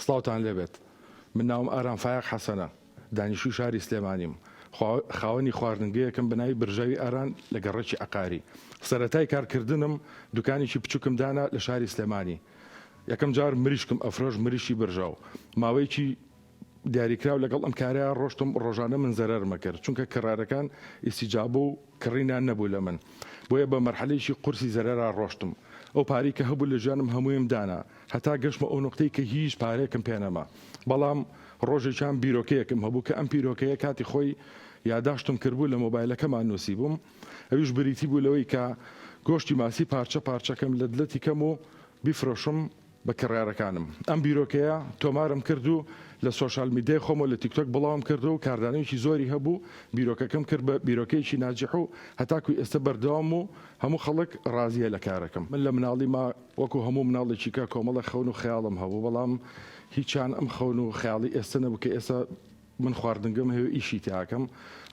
سڵاوتان لێبێت من ناوم ئارام فایق حەسەنە دانیشتوی شاری سلێمانیم خاوەنی خواردنگەیەکم بەناوی برژاوی ئاران لە گەڕەکی عەقاری سەرەتای کارکردنم دوکانێکی بچووکم دانا لە شاری سلێمانی یەکەم جار مریشکم ئەفرۆش مریشی برژاو ماوەیەکی دیاریکراو لەگەڵ ئەم کارەیە ڕۆشتم ڕۆژانە من زەرەرمە کرد چونکە کڕارەکان ئیسیجابە و کڕینیان نەبوو لە من بۆیە بە مەرحەلەیەکی قورسی زەرەرا ڕۆشتم ئەو پارەی کە هەبوو لە ژیانم هەموویم دانا هەتا گەشتمە ئەو نقطەی کە هیچ پارەیەکم پێ نەما بەڵام ڕۆژێکیان بیرۆکەیەکم هەبوو کە ئەم پیرۆکەیە کاتی خۆی یاداشتم کردبوو لە مۆبایلەکەمان نووسی بووم ئەویش بریتی بوو لەوەی کە گۆشتی ماسی پارچە پارچەکەم لە دلەتی کەم و بیفرۆشم بە کڕارەکانم ئەم بیرۆکەیە تۆمارم کرد و لە سۆشال میدیای خۆمە لە تیکتۆک بڵاوم کردو و کاردانەوەیکی زۆری هەبوو بیرۆکەکەم کرد بە بیرۆکەیەکی ناجح و هەتاکوی ئێستا بەردەوام و هەموو خەڵک ڕازیە لە کارەکەم من لە مناڵی ما وەکو هەموو مناڵێکی کە کۆمەڵە خەون و خەیاڵم هەبوو بەڵام هیچیان ئەم خەون و خەیاڵی ئێستا نەبوو کە ئێستا من خواردنگەم هەیە ئیشی تاکەم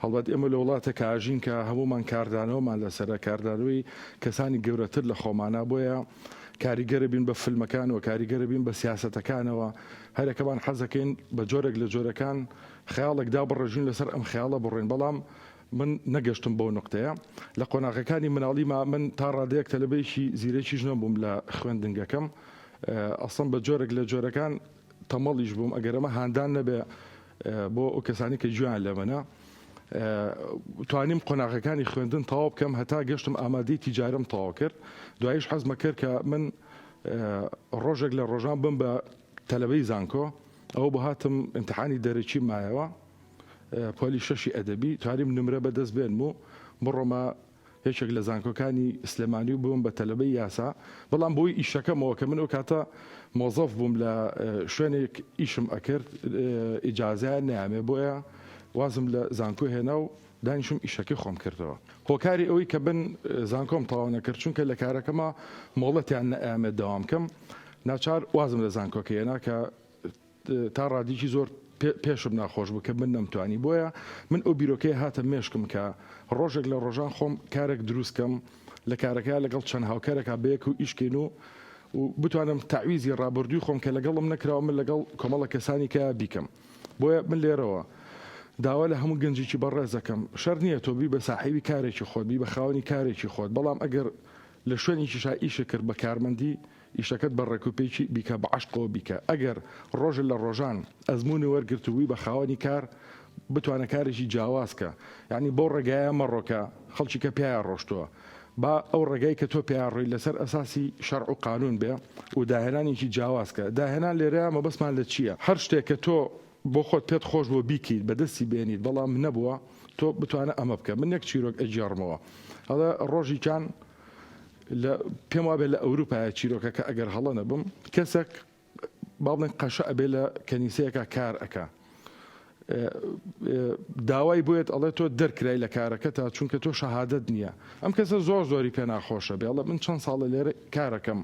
هەڵبەت ئێمە لە وڵاتە کاژین کە هەمومان کاردانەوەمان لەسەرە کاردانەوەی کەسانی گەورەتر لە خۆمانە بۆیە کاریگەرە بین بە فیلمەکانەوە کاریگەرە بین بە سیاسەتەکانەوە هەرێکەمان حەزەکەین بە جۆرێک لە جۆرەکان خەیاڵێکدا بڕژین لەسەر ئەم خەیاڵە بڕێن بەڵام من نەگەشتم بۆ نقطەیە لە قۆناغەکانی مناڵی من تا ڕادەیەک تەلەبەیەکی زیرەکی ژنە بووم لە خوێندنگەکەم ئەسڵم بە جۆرێک لە جۆرەکان تەمەڵیش بووم ئەگەرەمە هاندان نەبێ بۆ ئەو کەسانی کە جویان لە منە توانیم قۆناغەکانی خوێندن تەواو بکەم هەتا گەشتم ئامادەی تیجارەم تەواو کرد دوایش حەزمە کرد کە من ڕۆژێک لە ڕۆژان بم بە تەلەبەی زانکۆ ئەوە بۆ هاتم ئیمتیحانی دەرەکی مایەوە پۆلی شەشی ئەدەبی توانیم نمرە بەدەست بێنم و بڕۆمە هیچێک لە زانکۆکانی سلێمانی و بووم بە تەلەبەی یاسا بەڵام بۆی ئیشەکەمەوە کە من ئەو کاتە مۆزەف بووم لە شوێنێک ئیشم ئەکرد ئیجازیان نامێ بۆیە وازم لە زانکۆ هێنا و دانیشم ئیشەکەی خۆم کردەوە هۆکاری ئەوەی کە بن زانکۆم تەواو نەکرد چونکە لە کارەکەمە مۆڵەتیان نەئامێ دەوام کەم ناچار وازم لە زانکۆکە هێنا کە تا ڕادیکی زۆر پێشم ناخۆش بوو کە من نەمتوانی بۆیە من ئەو بیرۆکەی هاتە مێشکم کە ڕۆژێک لە ڕۆژان خۆم کارێک دروستکەم لە کارەکە لەگەڵ چەند هاوکارێکا بەیەک و ئیشکەین و بتوانم تعویزی ڕابردووی خۆم کە لەگەڵم نەکراوە من لەگەڵ کۆمەڵە کەسانی کە بیکەم بۆیە من لێرەوە داوا لە هەموو گەنجێکی بەڕێزەکەم شەر نییە تۆ بی بە ساحیبی کارێکی خۆت بی بە خاوەنی کارێکی خۆت بەڵام ئەگەر لە شوێنێکیشا ئیشە کرد بە کارمەندی ئیشەکەت بە ڕێکوپێکی بیکە بە عشقەوە بیکە ئەگەر ڕۆژە لە ڕۆژان ئەزمموی وەرگرتووی بە خاوەنی کار بتوانە کارێکی جیاوازکە یعنی بۆ ڕێگایە مەڕۆکە خەڵکی کە پیان ڕۆشتووە با ئەو ڕێگای کە تۆ پیاڕۆی لەسەر ئەساسی شەرع و قانون بێ و داهێنانێکی جیاوازکە داهێنان لێرە مەبەستمان لە چییە هەر شتێک کە تۆ بۆ خۆت پێت خۆش بۆ بیکیت بەدەستی بێنیت بەڵام نەبووە تۆ بتوانە ئەمە بکە من یەک چیرۆک ئەجیارمەوە هەڵە ڕۆژیکان پێم وابێت لە ئەوروپای چیرۆکەکە ئەگەر هەڵە نەبم کەسێک با بڵێن قەشە ئەبێ لە کەنیسەیەکە کار ئەکا داوای بۆیت ئەڵێ تۆ دەرکرای لە کارەکە تا چونکە تۆ شەهادەت نییە ئەم کەسە زۆر زۆری پێ ناخۆشە بێ ئەڵێ من چەند ساڵە لێرە کارەکەم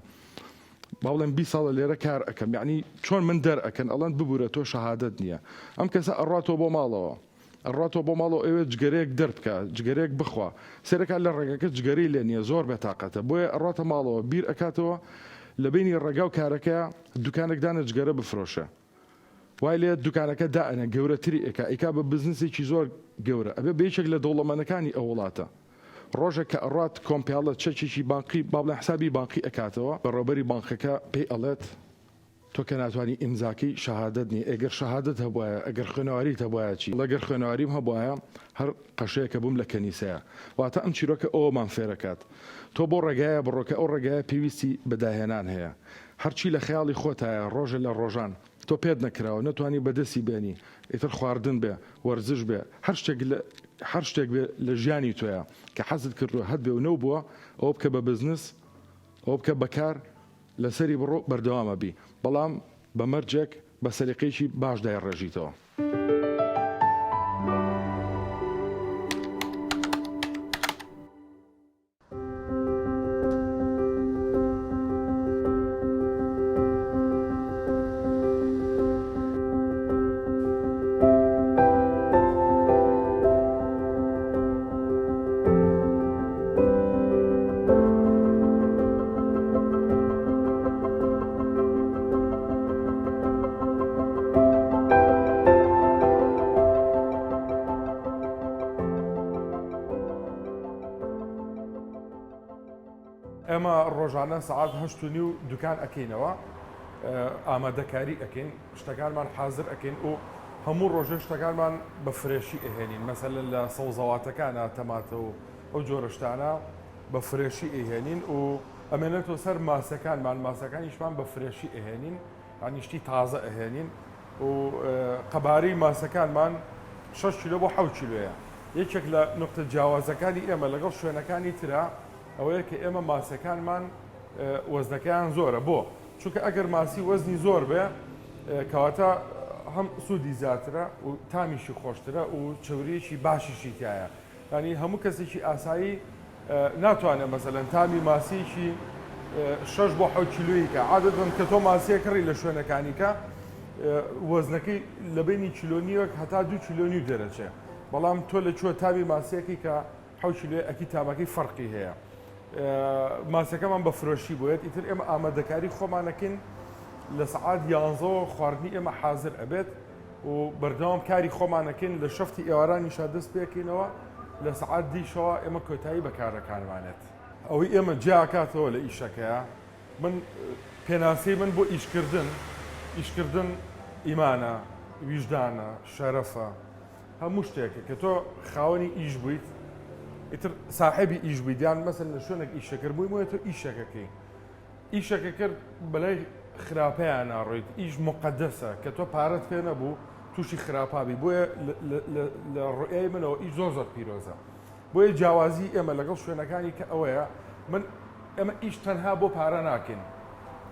با بڵێن 20 ساڵە لێرە کار ئەەکەم یعنی چۆن من دەرئەکەن ئەڵەن ببوورە تۆ شەهادەت نییە ئەم کەسە ئەڕاتۆ بۆ ماڵەوە ئەڕاتۆ بۆ ماڵەوە ئەوێ جگەرەیەک دەربکە جگەرەیەک بخوا سێرەکان لە ڕێگەکە جگەری لێ نییە زۆر بێتاقەتە بۆیە ئەڕاتە ماڵەوە بیر ئەکاتەوە لە بینی ڕێگا و کارەکە دوکانێکدانە جگەرە بفرۆشە وای لێ دوکانەکە دائەنە گەورەتری ئەیکا بە بزنسێکی زۆر گەورە ئەبێ بەیەکێک لە دەوڵەمەندەکانی ئەو وڵاتە ڕۆژێک کە ئەڕات کۆمپیاڵە چەکێکی بانقی با بڵێن حسابی بانقی ئەکاتەوە بەڕێوەبەری بانکەکە پێی ئەڵێت تۆ کە ناتوانانی ئیمزاکەی شەهادەت نیە ئەگەر شەهادەت هەبوایە ئەگەر خوێنەواریت هەبوایە چی لەگەر خوێنەواریم هەبوایە هەر قەشەیەکە بووم لە کەنیسەیە واتە ئەم چیرۆکە ئەوەمان فێرەکات تۆ بۆ ڕێگایە بڕۆکە ئەو ڕێگایە پێویستی بەداهێنان هەیە هەرچی لە خەیاڵی خۆتایە ڕۆژە لە ڕۆژان تۆ پێت نەکراوە نەتوانی بەدەستی بێنی ئیتر خواردن بێ وەرزش بێ هەر شتێک بێ لە ژیانی تۆیە کە حەزت کردووە هەت بێ و نەو بووە ئەوە بکە بە بزنس ئەوە بکە بەکار لەسەری بڕۆ بەردەوامە بی بەڵام بە مەرجێک بە سەلیقەیەکی باش دایڕێژیتەوە. ڕۆژانە سعات 8:30 دوکان ئەکەینەوە ئامادەکاری ئەکەین شتەکانمان حاضر ئەکەین و هەموو ڕۆژێ شتەکانمان بە فرێشی ئەهێنین مەسەلەن لە سەوزەواتەکانە تەماتە و ئەو جۆرە شتانە بە فرێشی ئەهێنین و ئەمێنێتەوە سەر ماسەکانیشمان بە فرێشی ئەهێنین هەنیشتی تازە ئەهێنین و قەبارەی ماسەکانمان 6 کیلۆ بۆ 7 کیلۆیە یەکێک لە نقطە جیاوازەکانی ئێمە لەگەڵ شوێنەکانی ترە ئەوەیە کە ئێمە ماسەکانمان وەزنەکەیان زۆرە بۆ چونکە ئەگەر ماسی وەزنی زۆر بێ کەواتە هەم سوودی زیاترە و تامیشی خۆشترە و چەوریەکی باشیشی تایە ینی هەموو کەسێکی ئاسایی ناتوانێت مەسەلەن تامی ماسیشی 6 بۆ 7 کیلۆیی کە عادەتەن کە تۆ ماسیە کڕی لە شوێنەکانی کە وەزنەکەی لە بینی کیلۆنیوەک هەتا 2 کیلۆنی دەرەچێ بەڵام تۆ لە چوە تامی ماسیەکەی کە 7 کیلۆی ئەکی تامەکەی فەرقی هەیە ماسەکەمان بە فرۆشی بۆیێت ئیتر ئێمە ئامادەکاری خۆمانەکەین لە سعات 11 خواردنی ئێمە حاضر ئەبێت و بەردەوام کاری خۆمانەکەین لە شەفتی ئێوارانیشا دەست پێکەینەوە لە سعات دیشەوە ئێمە کۆتایی بەکارەکانمانێت ئەوەی ئێمە جیاکاتەوە لە ئیشەکەیە من پێناسەی من بۆ ئیشکردن ئیمانە ویژدانە شەرەفە هەموو شتێکە کە تۆ خاوەنی ئیش بوویت ئیتر ساحێبی ئیش بوویدیان مەسەن لە شوێنێک ئیشەکرد بووی وە تۆ ئیشەکەکەی ئیشەکە کرد بەلای خراپەیان ناڕۆیت ئیش مقدسە کە تۆ پارەت پێ نەبوو تووشی خراپابی بۆیە لە ڕوئای منەوە ئیش زۆر پیرۆزە بۆیە جیاوازی ئێمە لەگەڵ شوێنەکانی کە ئەوەیە ئێمە ئیش تەنها بۆ پارە ناکەین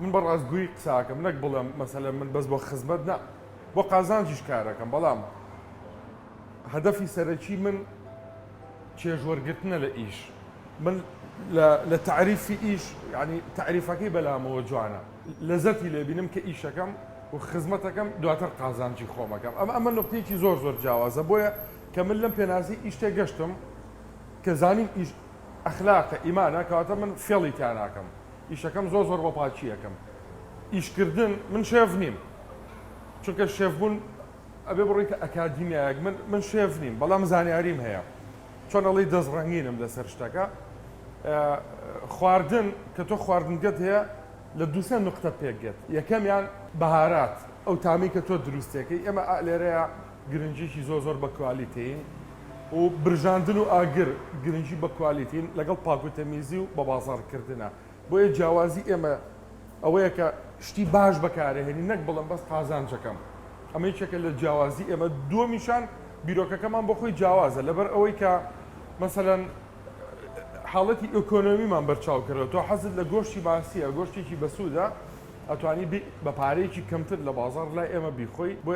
من بەڕاستگووی قساکەم نەک بڵێم مەسەلەن من بەس بۆ خزمەت نا بۆ قازانجیش کارەکەم بەڵام هەدەفی سەرەکی من چێژوەرگرتنە لە ئیش من لە تعریفی ئیش ینی تعریفەکەی بەلامەوە جوانە لەزەتی لێبینم کە ئیشەکەم و خزمەتەکەم دواتر قازانجی خۆمەکەم ئەمە نقطەیەکی زۆر جیاوازە بۆیە کە من لەم پێناسی ئیش تێگەشتم کە زانیم ئیش ئەخلاقە ئیمانە کەواتە من فێڵی تیا ناکەم ئیشەکەم زۆر بە پاچی یەکەم ئیشکردن من شێف نیم چونکە شێفبوون ئەبێ بڕۆیکە ئەکادیمیایەک من شێف نیم بەڵام زانیاریم هەیە چۆن ئەڵی دەستڕەنگینم لەسەر شتەکە خواردن کە تۆ خواردنگەت هەیە لە دووسێ نقطە پێکگەت یەکەمیان بەهارات ئەو تامی کە تۆ دروستەکەی ئێمە لێرەیە گرنجێکی زۆر بە کوالیتین و برژاندن و ئاگر گرنجی بە کوالیتین لەگەڵ پاکوتەمیزی و بە بازاڕکردنە بۆیە جیاوازی ئێمە ئەوەیە کە شتی باش بەکارهێنی نەک بڵم بەس قازانجەکەم ئەمە یەکێکە لە جیاوازی ئێمە دووەمیشان بیرۆکەکەمان بۆ خۆی جیاوازە لەبەر ئەوەی کە مەسەلەن حاڵەتی ئۆکۆنۆمیمان بەرچاو کردەوە تۆ حەزت لە گۆشتی ماسیە گۆشتێکی بەسوودە ئەتوانی بە پارەیەکی کەمتر لە بازاڕ لای ئێمە بیخۆی بۆ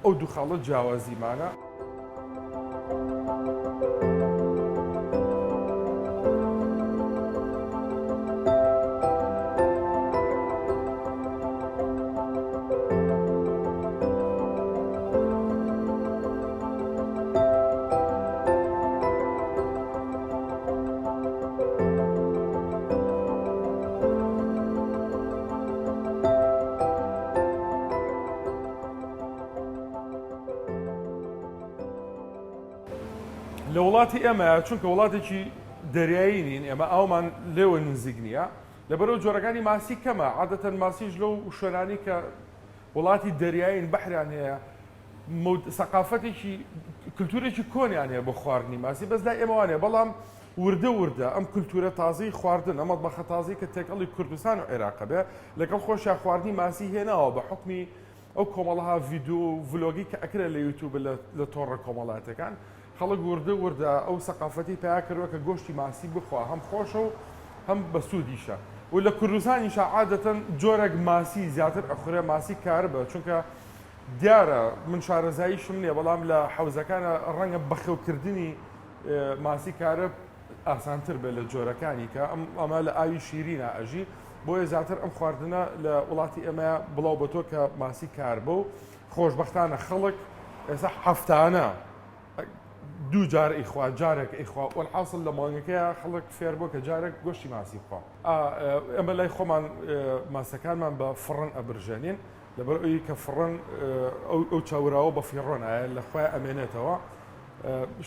ئەو دوو خاڵەت جیاوازیمانە لە وڵاتی ئێمە چونکە وڵاتێکی دەریایی نین ئێمە ئەومان لێوە نزیک نییە لەبەرەوە جۆرەکانی ماسی کەمە عادەتەن ماسیش لەو شوێنانی کە وڵاتی دەریایین بەحریان هەیە سەقافەتێکی کللتورێکی کۆنیان هەیە بۆ خواردنی ماسی بەس لای ئێمەوانێ بەڵام وردە ئەم کللتورە تازی خواردن ئەمە بەخە تازی کە تێکەڵی کوردستان و عێراق بێ لەگەڵ خۆشیان خواردنی ماسی هێناوە بە حکمی ئەو کۆمەڵها ڤیدیۆ و ڤلۆگی کە ئەکرێ لە یوتیوب لە تۆڕە کۆمەڵاتەکان خەڵک وردە ئەو سەقافەتی پیا کردووە کە گۆشتی ماسی بخوا هەم خۆشە و هەم بە سوودیشە و لە کوردستانیشە عادەتەن جۆرێک ماسی زیاتر ئەخورێ ماسی کار بە چونکە دیارە من شارەزاییشم نییە بەڵام لە حەوزەکانە ڕەنگە بەخێوکردنی ماسی کارە ئاسانتر بێت لە جۆرەکانی کە ئەمە لە ئاوی شیرینە ئەژی بۆیە زیاتر ئەم خواردنە لە وڵاتی ئێمە بڵاو بە تۆ کە ماسی کار بە و خۆشبەختانە خەڵک ئێستا هەفتانە دوو جار ئیخوا جارێک ئیخوا وەالحاصل لە مانگەکەیە خەڵک فێر بۆ کە جارێک گۆشتی ماسی بخوا ئەمە لای خۆمان ماسەکانمان بە فڕن ئەبرژێنین لەبەر ئەوی کە فڕن ئەو چاوراوە بە فیڕۆنایە لە خۆی ئەمێنێتەوە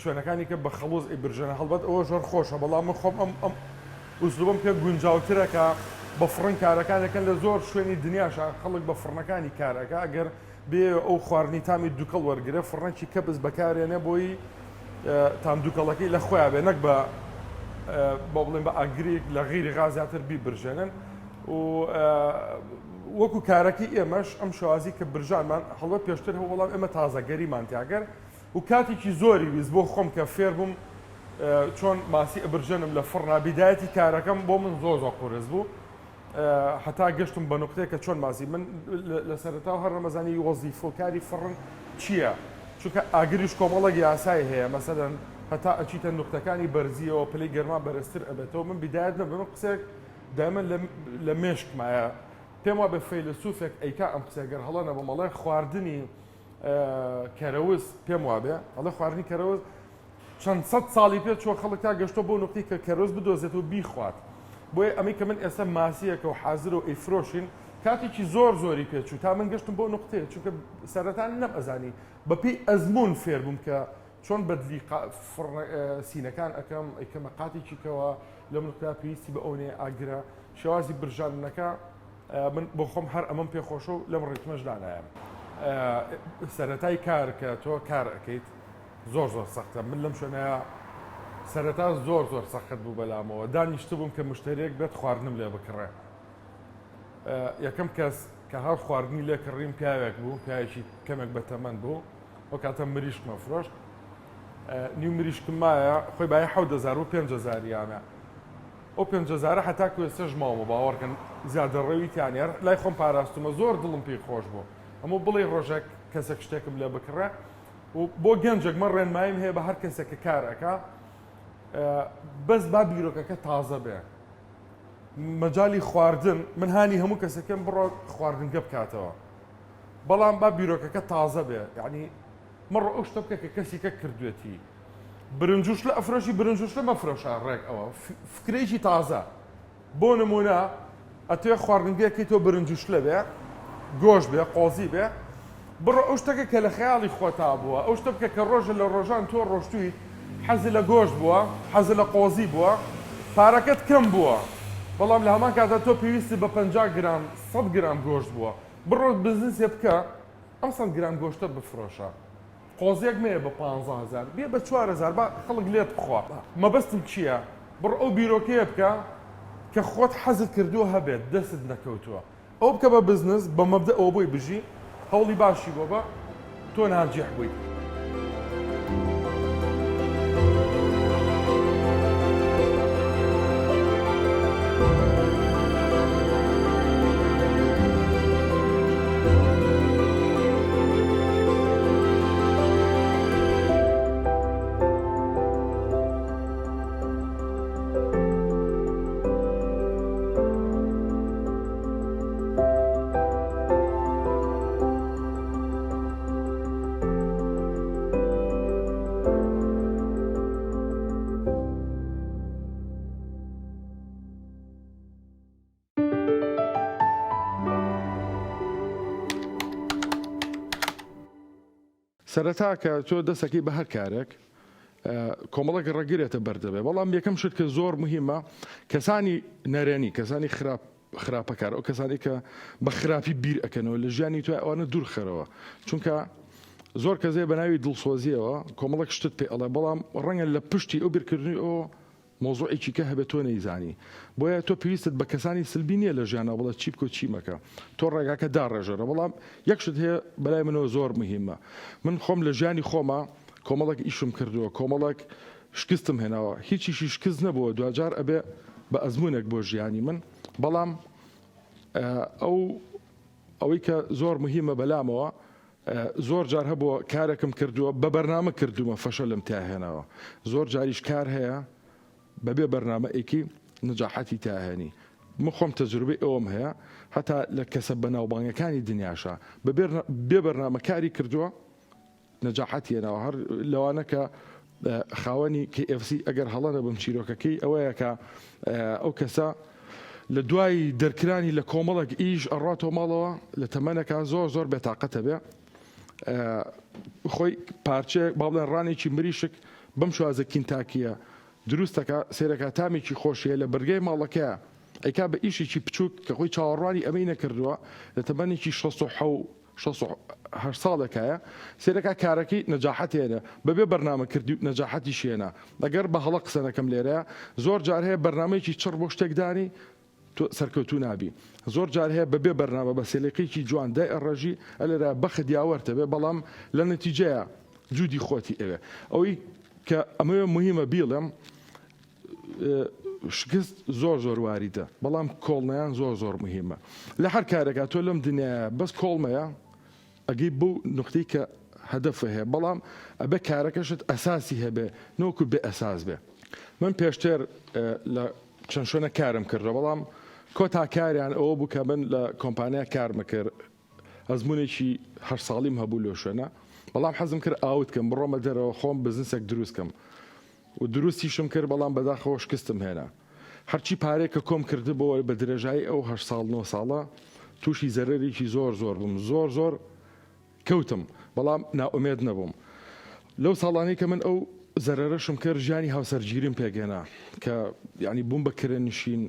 شوێنەکانی کە بە خەڵوز ئەیبرژێنە هەڵبەت ئەوە زۆر خۆشە بەڵام من خۆم ئەم ئوسلوبم پێ گونجاوترە کە بە فڕن کارەکانەکەن لە زۆر شوێنی دنیاشە خەڵک بە فڕنەکانی کارەکە ئەگەر بێ ئەو خواردنی تامی دووکەڵ وەرگرە فڕنەکی کەبز بەکارێنە بۆی تام دووکەڵەکەی لە خۆیان بێ نەک بە بڵێن بە ئاگریک لە غیری غازیاتر بیبرژێنن و وەکو کارەکەی ئێمەش ئەم شوازی کە برژانمان هەڵوە پێشتر هەو وەڵام ئێمە تازەگەریمان تیاگەر و کاتێکی زۆری ویست بۆ خۆم کە فێر بووم چۆن ماسی ئەبرژێنم لە فڕنا بیدایەتی کارەکەم بۆ من زۆر قورس بوو هەتا گەشتم بە نقطەیە کە چۆن ماسی من لە سەرەتا هەر نەمەزانی وەزیفۆکاری فڕن چییە؟ چونکە ئاگریش کۆمەڵێک یاسای هەیە مەسەلەن هەتا ئەچیتە نقطەکانی بەرزیەوە پلەی گەرمان بەرزتر ئەبێتەوە من بیدایەت نەبم قسێک دائما لە مێشکمایە پێم وە بە فەیلسوفێک ئەیکا ئەم قسێگەر هەڵەنە بە مەڵێ خواردنی کەرەوز پێم وابێ ئەڵێ خواردنی کەرەوز چەند سەد ساڵی پێ چۆ خەڵک تا گەشتۆ بۆ نقطەی کە کەرەوز بدۆزێت و بیخوات بۆیە ئەمەی کە من ئێستا ماسیەکە و حازر و ئەیفرۆشین کاتێکی زۆری پێچوو تا من گەشتم بۆ نقطەیە چونکە سەرەتان نەمەزانی بەپێی ئەزمون فێر بووم کە چۆن بەدلی سینەکان ئەەکەم ئەیکەمە قاتێکی کەەوە لەم نقطە پێویستی بە ئەوێ ئاگرە شێوازی برژانەکە من بۆ خۆم هەر ئەمەم پێخۆشە و لەم ڕێتمەش دانایە سەرەتای کار کە تۆ کار ئەەکەیت زۆر سەختە من لەم شوێنەیە سەرەتا زۆر سەخت بوو بەلامەوە دانیشتە بووم کە مشتێک بێت خواردنم لێ بکڕێ یەکەم کەس کە هەر خواردنی لێ کڕیم پیاوێک بوو پیاوێکی کەمێک بەتەمەند بوو ئەو کاتە مریشکمە فرۆشت نیو مریشکم مایە خۆی باە 1000 و 5000 یامە ئەو 5000 هەتا کوێستەش ماوە باوەڕکەن زیادە ڕەویتیانێر لای خۆم پاراستمە زۆر دڵم پێی خۆش بوو ئەمە بڵێ ڕۆژێک کەسێک شتێکم لێ بکڕێ و بۆ گەنجێک مە ڕێنمایم هەیە بە هەر کەسێکە کار ئەکا بەس با بیرۆکەکە تازە بێ مەجای خواردن من هانی هەموو کەسەکەم بڕۆ خواردنگە بکاتەوە بەڵام با بیرۆکەکە تازە بێ یعنی مەڕ ئەو شتە بکە کە کەسێکە کردوێتی برنجوش لە ئەفرۆشی برنجوش لە مەفرۆشە ڕێک ئەوە فکرێکی تازە بۆ نمونە ئەتوێ خواردنگەکەی تۆ برنجوش لە بێ گۆشت بێ قۆزی بێ بڕۆ ئەو شتەکە کە لە خەیاڵی خۆتا بووە ئەو شتە بکە کە ڕۆژە لە ڕۆژان تۆ ڕۆشتووی حەزی لە گۆشت بووە حەزی لە قۆزی بووە پارەکەت کەم بووە بەڵام لە هەمان کاتە تۆ پێویستی بە 50 گرام 100 گرام گۆشت بووە بڕۆ بزنسێ بکە ئەم 100 گرام گۆشتە بفرۆشە قۆزیەک مەیە بە 15000 بێ بە 4000 با خەڵک لێت بخوا مەبەستم چییە بڕۆ ئەو بیرۆکەیە بکە کە خۆت حەزت کردووە هەبێت دەست نەکەوتووە ئەو بکە بە بزنس بە مەبدە ئەوە بۆی بژی هەوڵی باشی بۆ بە تۆ ناجیح بوویت سەرەتا کە تۆ دەستەکەی بە هەر کارێک کۆمەڵێک ڕەگرێتە بەردەبێ بەڵام یەکەم شت کە زۆر مهمە کەسانی نەرێنی کەسانی خراپەکار ئەو کەسانی کە بە خراپی بیر ئەکەنەوە لە ژیانی توای ئەوانە دوور خەرەوە چونکە زۆر کەسێ بە ناوی دڵسۆزیەوە کۆمەڵێک شتت پێ ئەڵێ بەڵام ڕەنگە لە پشتی ئەو بیرکردنی ئەو مۆزوعێکی کە هەبێت تۆ نەیزانی بۆیە تۆ پێویستت بە کەسانی سلبی نییە لە ژیانە بڵێ چی بکە و چی مەکە تۆ ڕێگاکە داڕێژەرە بەڵام یەکشت هەیە بەلای منەوە زۆر مهمە من خۆم لە ژیانی خۆمە کۆمەڵێک ئیشم کردووە کۆمەڵێک شکستم هێناوە هیچیشی شکست نەبووە دوجار ئەبێ بە ئەزمونێک بۆ ژیانی من بەڵام ئەوەی کە زۆر مهمە بەلامەوە زۆر جار هەبووە کارێکم کردووە بە بەرنامە کردومە فەشە لەم تاهێناوە زۆر جاریش کار هەیە بەبێ بەرنامەیەکی نجاحەتی تاهێنی من خۆم تەجروبەی ئەوم هەیە هەتا لە کەسە بەناوبانگەکانی دنیاشە بێ بەرنامەکاری کردووە نجاحەتی هێناوە هەر لەوانە کە خاوەنی KFC ئەگەر هەڵەنە بم چیرۆکەکەی ئەوەیە کە ئەو کەسە لە دوای دەرکرانی لە کۆمەڵێک ئیش ئەڕاتەوە ماڵەوە لە تەمەنەکە زۆر بێتاقەتە بێ خۆی پارچەیەک با بڵێن ڕانێکی مریشک بەم شوازە کینتاکیە دروستەکە سێرەکە تامێکی خۆشیە لە بەرگەی ماڵەکە ئەیکا بە ئیشێکی بچووک کە خۆی چاوەڕوانی ئەمەی نەکردووە لە تەمەنێکی 6 ساڵێکایە سێرەکە کارەکەی نەجاحەتێنە بەبێ بەرنامە کردی و نەجاحەتی شێنە لەگەر بە هەڵە قسەنەکەم لێرەیە زۆر جار هەیە بەرنمەیەکی چڕ بۆ شتێکدانی سەرکەوتو نابی زۆر جار هەیە بەبێ بەرنامە بە سێلەکەیکی جوان دای ئەڕژی ئەلێرە بەخت یاوەرتە بێ بەڵام لە نەتیجەیە جوودی خۆتی ئەوێ ئەوەی کە ئەمە مهمە بیڵێم شکست زۆر واریدە بەڵام کۆڵنیان زۆر مهمە لە هەر کارێکا تۆ لەم دنیاە بەس کۆڵمەیە ئەگەی بوو نقطەی کە هەدەفە هەیە بەڵام ئەبێ کارەکەشت ئەساسی هەبێ نۆکو بێ ئەساس بێ من پێشتر لە چەند شوێنە کارم کردە بەڵام کۆتا کاریان ئەوە بوو کە من لە کۆمپانیا کارمە کرد ئەزمونێکی هەر ساڵیم هەبوو لە شوێنە بەڵام حەزم کرد ئاوتکەم بڕۆمە دەرەوە خۆم بزنسێک دروستکەم و دروستیشم کرد بەڵام بەداخەوە شکستم هێنا هەرچی پارێک کە کۆم کردبەوە بە درێژایی ئەو 8 ساڵ 9 ساڵە تووشی زەرەرێکی زۆر بووم زۆر کەوتم بەڵام ناومێد نەبووم لەو ساڵانەی کە من ئەو زەرەرەشم کرد ژیانی هاوسەرگیریم پێگەنا کە یعنی بووم بە کرێنشین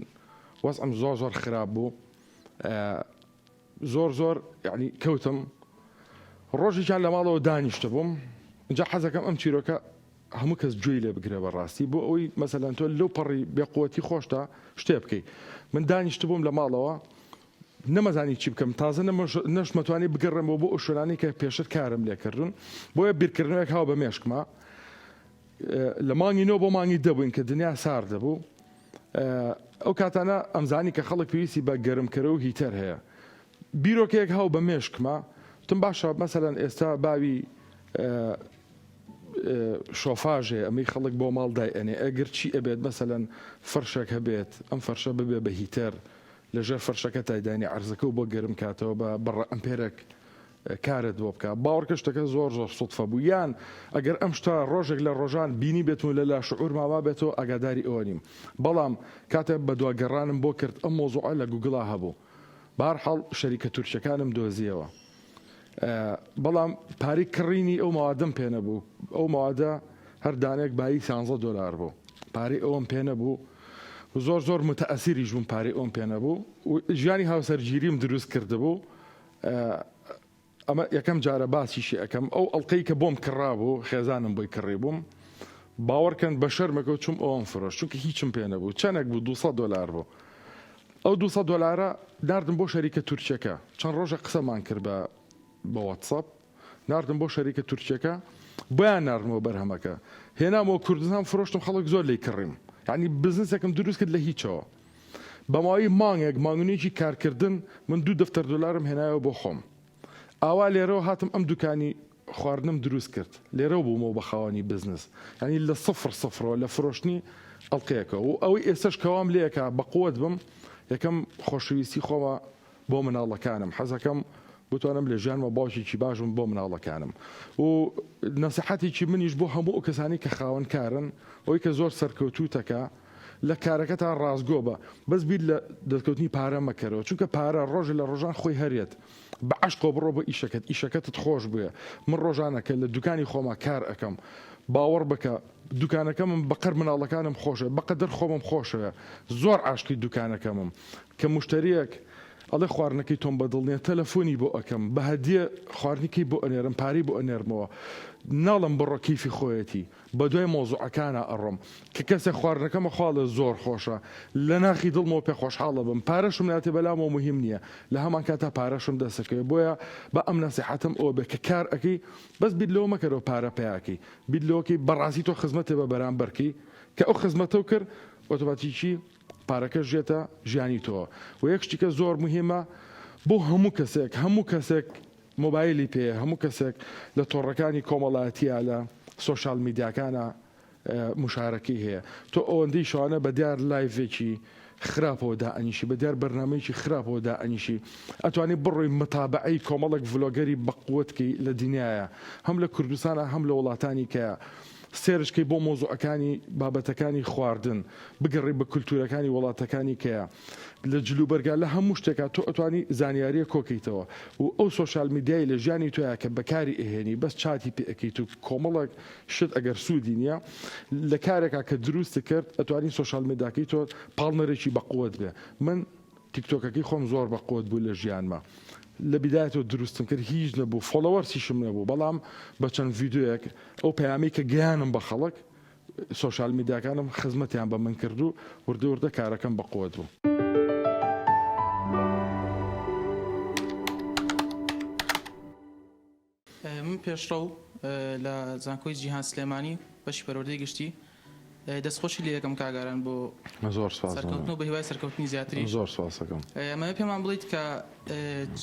وەزعم زۆر خراپ بوو زۆر یعنی کەوتم ڕۆژێکیان لە ماڵەوە دانیشتە بووم اینجا حەزەکەم ئەم چیرۆکە هەموو کەس گوێی لێ بگرێ بەڕاستی بۆ ئەوەی مەسەلەن تۆ لەو پەڕی بێقوەتی خۆشتا شتێ بکەیت من دانیشت بووم لە ماڵەوە نەمەزانی چی بکەم تازە نەشمەتوانی بگەڕێمەوە بۆ ئەو شوێنانی کە پێشتر کارم لێکردون بۆیە بیرکردنەوەک هاو بە مێشکمە لە مانگی نۆ بۆ مانگی دەبووین کە دنیا سار دەبوو ئەو کاتانە ئەمزانی کە خەڵک پێویستی بە گەرمکەرە و هیتەر هەیە بیرۆکەیەک هاو بە مێشکمە تم باشە مەسەلەن ئێستا باوی شۆفاژێ ئەمەی خەڵک بۆ ماڵ دای ئەنێ ئەگەر چی ئەبێت مەسەلەن فەرشێک هەبێت ئەم فەرشە ببێ بە هیتەر لەژێر فەرشەکە تایدانی عەرزەکە و بۆ گەرم کاتەوە بە بەڕە ئەمپێرێک کارت بۆ بکە باوەڕکە شتەکە زۆر سوتفە بوو یان ئەگەر ئەم شتە ڕۆژێک لە ڕۆژان بینی بێتون لە لاشعور ماوا بێتەوە ئاگاداری ئەوە نیم بەڵام کاتێک بە دواگەڕانم بۆ کرد ئەم مۆزوعە لە گوگڵا هەبوو بەهەرحاڵ شەریکە تورکیەکانم دۆزیەوە بەڵام پارەی کڕینی ئەو ماوادەم پێ نەبوو ئەو ماوادە هەر دانێک بایی $16 بوو پارەی ئەوم پێ نەبوو زۆر متەئەسیریش بووم پارەی ئەوم پێ نەبوو و ژیانی هاوسەرگیریم دروست کردبوو ئەمە یەکەم جارە باسیشی ئەەکەم ئەو ئەڵلقەی کە بۆم کڕابوو خێزانم بۆی کڕێ بووم باوەڕکەن بە شەرمەکە چوم ئەوم فرۆش چونکە هیچم پێ نەبوو چەندێک بوو $200 بوو ئەو $200 ناردم بۆ شەریکە تورکیەکە چەند ڕۆژە قسەمان کرد بە واتساپ ناردم بۆ شەریکە تورکیەکە بۆیان ناردمەوە بەرهەمەکە هێنامەوە کوردستان فرۆشتم خەڵک زۆر لی کڕیم یعنی بزنسێکم دروست کرد لە هیچەوە بەماوەی مانگێک مانگونێکی کارکردن من $2 هێنایەوە بۆ خۆم ئاوا لێرەوە هاتم ئەم دوکانی خواردنم دروست کرد لێرەوە بوومەوە بە خاوەنی بزنس ینی لە سفرەوە لە فرۆشتنی ئەڵلقەیەکە و ئەوەی ئێستش کەوام لێکە بە قووەت بم یەکەم خۆشەویستی خۆمە بۆ مناڵەکانم حەزەکەم بتوانم لە ژیانمە باوشێکی باشم بۆ مناڵەکانم و نەسیحەتێکی منیش بۆ هەموو ئەو کەسانی کە خاوەن کارن ئەوەی کە زۆر سەرکەوتوتەکە لە کارەکەتان ڕازگۆ بە بەس بیر لە دەستکەوتنی پارە مەکەرەوە چونکە پارە ڕۆژە لە ڕۆژان خۆی هەرێت بە عەشقۆ بڕۆ بە ئیشەکەتت خۆش بووە من ڕۆژانەکە لە دوکانی خۆمە کار ئەەکەم باوەڕ بکە دوکانەکەمم بەقەر مناڵەکانم خۆشە بەقەدر خۆمم خۆشەوە زۆر عاشقی دوکانەکەمم کە مشتریەک ئەڵێ خواردنەکەی تۆم بەدڵنیە تەلەفۆنی بۆ ئەەکەم بە هەدیە خواردنەکەی بۆ ئەنێرم پارەی بۆ ئەنێرمەوە ناڵم بڕۆ کیفی خۆیەتی بە دوای مۆزوعەکانە ئەڕۆم کە کەسێک خواردنەکەمە خواڵە زۆر خۆشە لە ناخی دڵمەوە پێ خۆشحاڵە بم پارەشم ناتێ بەلامەوە مهم نییە لە هەمان کاتا پارەشم دەسەکەوێت بۆیە بە ئەم نەسیحەتم ئەوە بێ کە کار ئەەکەی بەس بیت لەوە مەکەرەوە پارە پیاکەی بیت لەوەکەی بەڕاستی تۆ خزمەتێ بە بەرامبەرکەی کە ئەو خزمەتە و کرد ئۆتۆماتیکی پارەکە ژێتە ژیانی تۆ و یەک شتێکە زۆر مهمە بۆ هەموو کەسێک مۆبایلی پێ هەموو کەسێک لە تۆڕەکانی کۆمەڵایەتیە لە سۆشال میدیاکانە مشارەکەی هەیە تۆ ئەوەندەی شوانە بە دیار لایڤێکی خراپەوە دائەنیشی بە دیار بەرنامەیەکی خراپەوە دائەنیشی ئەتوانی بڕۆی متابعەی کۆمەڵک ڤلۆگەری بەقوتکەی لە دنیاە هەم لە کوردستانە هەم لە وڵاتانی کە سێرشکەی بۆ مۆزوعەکانی بابەتەکانی خواردن بگەڕی بە کولتورەکانی وڵاتەکانی کەیە لە جلوبەرگا لە هەموو شتێکا تۆ ئەتوانی زانیاریە کۆکەیتەوە و ئەو سۆشال میدیای لە ژیانی تۆیە کە بەکاری ئەهێنی بەس چاتی پێەکەیت و کۆمەڵک شت ئەگەر سوودی نییە لە کارێکا کە دروست کرد ئەتوانی سۆشال میداکەی تۆ پاڵنەرێکی بەقوت بێ من تیکتۆکەکەی خۆم زۆر بەقوت بوو لە ژیانمە لە بیدایەتەوە دروستم کرد هیچ نەبوو فۆلۆوەرسیشم نەبوو بەڵام بە چەند ڤیددیوەک ئەو پەیامی کە گیانم بە خەڵک سۆشال میدیاکانم خزمەتیان بە من کرد و وردە کارەکەم بەقوت بوو. من پێشڕە و لە زانکۆی جیهان سلێمانی بەشی پەروەردەی گشتی دەستخۆشی لێ یەکەم کاگاران بۆ زۆر سپاس سەرکەوتنەوە بە هیوای سەرکەوتنی زیاتری زۆر سپاسەکەم. ئەمە پێمان بڵیت کە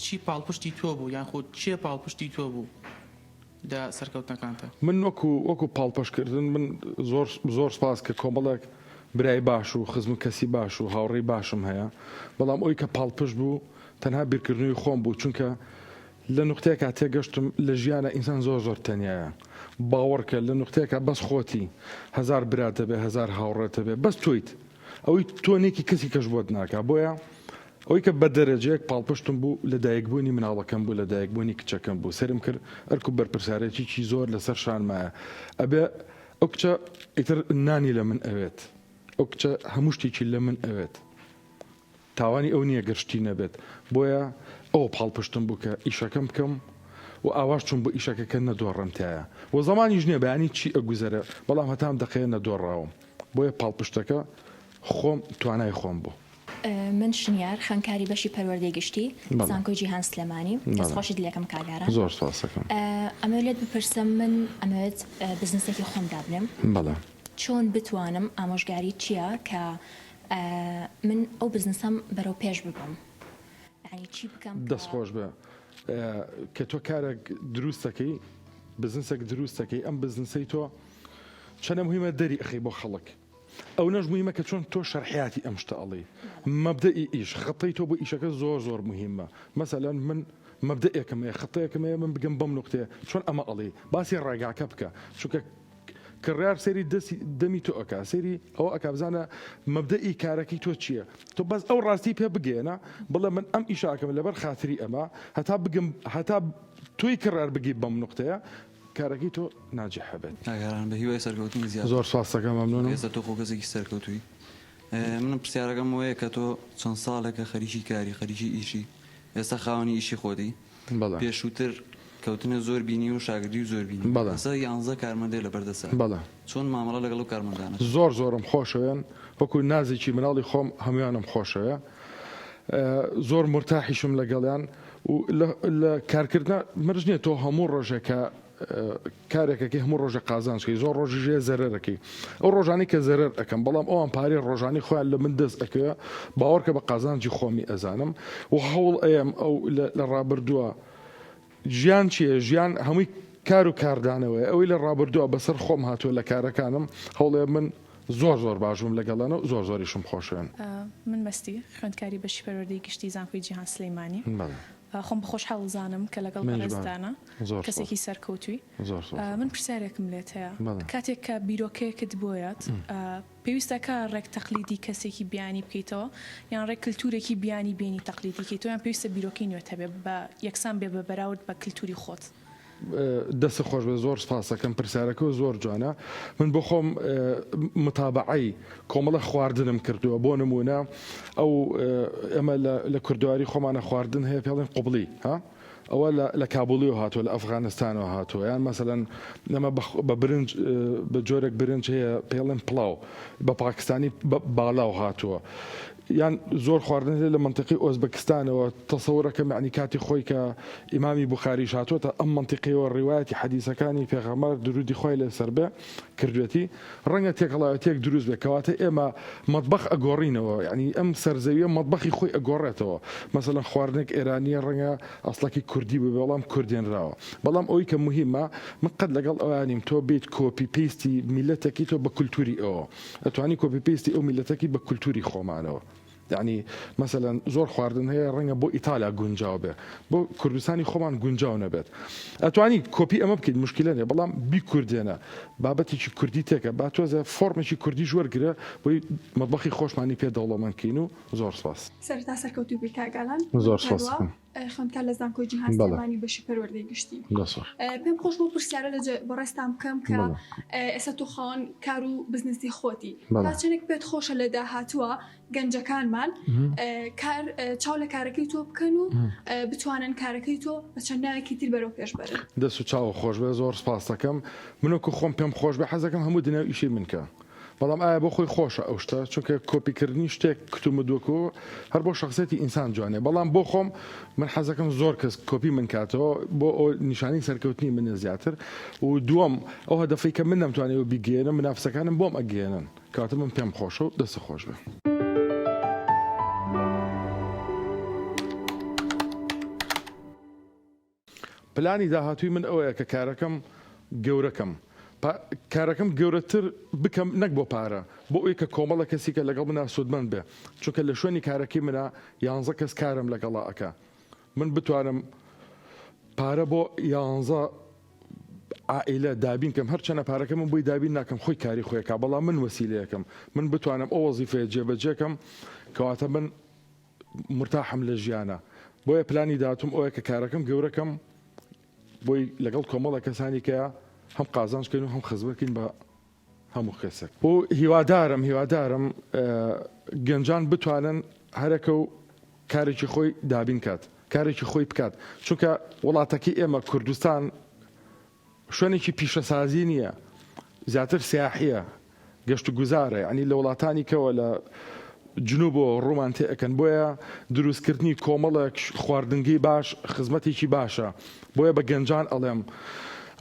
چی پاڵپشتی تۆ بوو یان خۆ چیە پاڵپشتی تۆ بوو لە سەرکەوتنەکانتە؟ من وەکو پاڵپەشکردن من زۆر سپاس کە کۆمەڵێک برای باش و خزم کەسی باش و هاوڕێی باشم هەیە بەڵام ئەوی کە پاڵپشت بوو تەنها بیرکردنەوەی خۆم بوو چونکە لە نقطەیەکە تێگەشتم لە ژیانە ئینسان زۆر تەنایە باوەڕکە لە نقطەیەکە بەس خۆتی هزار براتە بێ هزار هاوڕێتە بێ بەس تۆیت ئەوەی تۆنێکی کەسی کەش بۆت ناکە بۆیە ئەوەی کە بە دەرەجەیەک پاڵپشتم بوو لە دایکبوونی مناڵەکەم بوو لە دایکبوونی کچەکەم بوو سرم کرد ئەرکو بەرپرسارێکی زۆر لەسەر شانمایە ئەبێ ئەو کچە ئیتر نانی لە من ئەوێت ئەو کچە هەموو شتێکی لە من ئەوێت تاوانی ئەو نییە گەشتی نەبێت بۆیە ئەو پاڵپشتم بوو کە ئیشەکەم بکەم و ئاواش چوون بۆ ئیشەکەکە نەدۆڕمتایە و زمانی ژنێ بەیانی چی ئەگوزەرە بەڵام هەتام دەقەیە نەدۆڕاوم بۆیە پاڵپشتەکە خۆم توانای خۆم بوو. من شنیار خانکاری بەشی پەروەردەی گشتی زانکۆی جیهان سلێمانی دەستخۆشی لێکم کاگاران زۆر سپاسەکەم. ئەمەوێت بپرسم من ئەمەوێت بزنسێکی خۆم دابنم بەڵێ چۆن بتوانم ئامۆژگاری چییە کە من ئەو بزنسم بەرەو پێش ببم چی بکەم دەستخۆش بە کە تۆ کارێک دروستەکەی بزنسێک دروستەکەی ئەم بزنسەی تۆ چەنە مهمە دەری ئەخی بۆ خەڵک ئەو نەش مهمە کە چۆن تۆ شەرحیاتی ئەم شتە ئەڵێ مەبدەئی ئیش خەڵی تۆ بۆ ئیشەکە زۆر مهمە مەسەلەن من مەبدەئێکم هەیە خەڵەیەکم هەیە من بگەم بەم نقطەیە چۆن ئەمە ئەڵێ باسی ڕێگاکە بکە چونکە کڕیار سێری دەمی تۆ ئەکا سێری ئەوە ئەکا بزانە مەبدەئی کارەکەی تۆ چییە تۆ بەس ئەو ڕاستی پێ بگێنە بڵێ من ئەم ئیشاکەم لەبەر خاتری ئەمە هەتا توی کڕار بگی بەم نقطەیە کارەکەی تۆ ناجح هەبێت. ئاگاران بە هیوای سەرکەوتنی زیاد زۆر سپاسەکەم مەمنونم. ئێستا تۆ خۆگەزێکی سەرکەوتووی من پرسیارەکەم وەیە کە تۆ چەند ساڵێکە خەریکی کاری خەریکی ئیشی ئێستا خاوەنی ئیشی خۆتی پێشووتر کەوتنە زۆر بینی و شاگردی و زۆر بینی ئێستا 11 کارمەندێ لە بەردەسە چۆن مامەڵە لەگەڵ و کارمەندانە زۆرم خۆشەوێن وەکو نازێکی مناڵی خۆم هەمویانم خۆشەوە زۆر مرتاحیشم لەگەڵیان و لە کارکردن مرج نییە تۆ هەموو ڕۆژێکە کارێکەکەی هەموو ڕۆژە قازانشکەی زۆر ڕۆژی ژێ زەرەرەکەی ئەو ڕۆژانی کە زەرەر ئەەکەم بەڵام ئەوان پارێ ڕۆژانی خۆیان لە من دەست ئەکەوە باوەڕکە بە قازانجی خۆمی ئەزانم و هەوڵ ئەم ئەو لە ڕابردووە ژیان چییە ژیان هەمووی کار و کاردانەوەی ئەوەی لە ڕابردووە بەسەر خۆم هاتووە لە کارەکانم هەوڵێ من زۆر باشم لەگەڵانە و زۆریشم خۆشێن. من مەستی خوێندکاری بەشی پەروەردەی گشتی زانکۆی جیهان سلێمانی خۆم بەخۆش حەڵزانم کە لەگەڵ بەڕێزدانە کەسێکی سەرکەوتووی من پرسیارێکم لێت هەیە کاتێک کە بیرۆکەیەکت بۆیات پێویستەکە ڕێک تەقلیدی کەسێکی بیانی بکەیتەوە یان ڕێک کللتورێکی بیانی بینی تەقلیدی کەیتەوە یان پێویستە بیرۆکەی نوێت هەبێ بە یەکسان بێ بە بەراورد بە کللتوری خۆت. دەست خۆش بە زۆر سپاسەکەم پرسیارەکە و زۆر جوانە من بۆ خۆم متابعی کۆمەڵە خواردنم کردووە بۆ نمونە ئەو ئەمە لە کوردواری خۆمانە خواردن هەیە پێڵێن قوبڵی ها ئەوە لە کابوڵی و هاتووە لە ئەفغانستانەوە هاتووە یان مەسەلەن ئەمە بە برنج بە جۆرێک برنج هەیە پێڵێن پڵاو بە پاکستانی باڵاو هاتووە یان زۆر خواردن لە منطقی ئۆزبەکستانەوە تەسەورەکە معنی کاتی خۆی کە ئیمامی بوخاریش هاتووەتە ئەم منطقیەوە ڕیوایەتی حەدیسەکانی پێغەمبەر درودی خۆی لەسەر بێ کردوێتی ڕەنگە تێکەڵاوەتێک دروست بێ کەواتە ئێمە مەطبەخ ئەگۆڕینەوە یعنی ئەم سەرزەویە مەطبەخی خۆی ئەگۆڕێتەوە مەسەلەن خواردنێک ئێرانیە ڕەنگە ئەسڵەکی کوردی بێ بەڵام کوردێنراوە بەڵام ئەوەی کە مهمە من قەت لەگەڵ ئەوانیم تۆ بیت کۆپی پیستی میلەتێکی تۆ بە کولتوری ئەوە ئەتوانی کۆپی پیستی ئەو میلەتێکی بە کولتوری خۆمانەوە یعنی مەسەلەن زۆر خواردن هەیە ڕەنگە بۆ ئیتالیا گونجاو بێ بۆ کوردستانی خۆمان گونجاو نەبێت ئەتوانی کۆپی ئەمە بکەیت مشکلە نیە بەڵام بیکوردێنە بابەتێکی کوردی تێکە با تۆزە فۆرمێکی کوردی ژوەرگرە بۆی مەطبەخی خۆشمانی پێ دەوڵەمەندکەین و زۆر سپاس سەرتا سەرکەوتوی بێ کاگالان زۆر سپاس خوێندکار لە زانکۆی جیهان سلێمانی بەشی پەروەردەی گشتی پێم خۆش بۆ پرسیارە بۆ ڕێستان بکەم کە ئێستا تۆ خاوەن کار و بزنسی خۆتی چەندێک پێت خۆشە لە داهاتووە گەنجەکانمان چاو لە کارەکەی تۆ بکەن و بتوانن کارەکەی تۆ بە چەند ناوێکی تر بەرەو پێش بەرن دەست و چاوە خۆش بێ زۆر سپاس دەکەم منۆکو خۆم پێم خۆش بێ حەزەکەم هەموو دنیا ئیشی منکە بەڵام ئایا بۆ خۆی خۆشە ئەو شتە چونکە کۆپیکردنی شتێک کتومە دووەکۆ هەر بۆ شخصێتی ئینسان جوانێ بەڵام بۆ خۆم من حەزەکەم زۆر کەس کۆپی من کاتەوە بۆ ئەو نیشانی سەرکەوتنی منە زیاتر و دووەم ئەو هەدەفەی کە من نەمتوانێت بیگەێنم منافسەکانم بۆم ئەگەێنن کاتە من پێم خۆشە و دەستە خۆش بێ. پلانی داهاتووی من ئەوەیە کە کارەکەم گەورەکەم کارەکەم گەورەتر بکەم نەک بۆ پارە بۆ ئەوی کە کۆمەڵە کەسیکە لەگەڵ منە سوودمەند بێ چونکە لە شوێنی کارەکەی منە 11 کەس کارم لەگەڵا ئەکا من بتوانم پارە بۆ 11 عائلە دابین کەم هەرچەنە پارەکە من بۆی دابین ناکەم خۆی کاری خۆیەکە بەڵام من وەسیلەیەکەم من بتوانم ئەو وەزیفەیە جێبەجێکەم کەواتە من مرتاحم لە ژیانە بۆیە پلانی داهاتووم ئەوەیە کە کارەکەم گەورەکەم بۆی لەگەڵ کۆمەڵە کەسانی کە هەم قازانجکەین و هەم خزمەتکەین بە هەموو کەسێک و هیوادارم گەنجان بتوانن هەرەکە و کارێکی خۆی دابین کات کارێکی خۆی بکات چونکە وڵاتەکەی ئێمە کوردستان شوێنێکی پیشەسازی نییە زیاتر سیاحیە گەشت و گوزارە ینی لە وڵاتانی کەوە لە جنوب و ڕوومان تێئەکەن بۆیە دروستکردنی کۆمەڵێک خواردنگی باش خزمەتێکی باشە بۆیە بە گەنجان ئەڵێم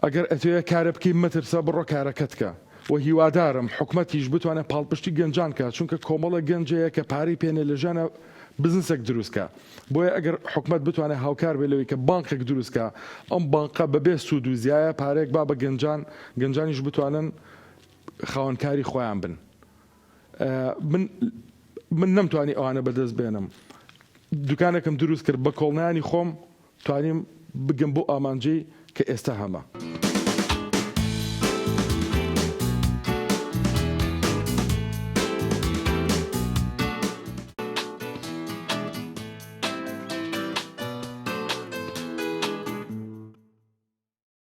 ئەگەر ئەتوێ کارە بکەی مەترسە بڕۆ کارەکەتکە و هیوادارم حکومەتیش بتوانێت پاڵپشتی گەنجان کات چونکە کۆمەڵە گەنجەیە کە پارەی پێنێ لە ژانە بزنسێک دروستکە بۆیە ئەگەر حکومەت بتوانێت هاوکار بێ لەوەی کە بانکێک دروستکە ئەم بانقە بەبێ سوود و زیایە پارێک با بە گەنجانیش بتوانن خاوەنکاری خۆیان بن من نەمتوانی ئەوانە بەدەست بێنم دوکانێکم دروست کرد بە کۆڵنیانی خۆم توانیم بگەم بۆ ئامانجەی کە ئێستا هەمە.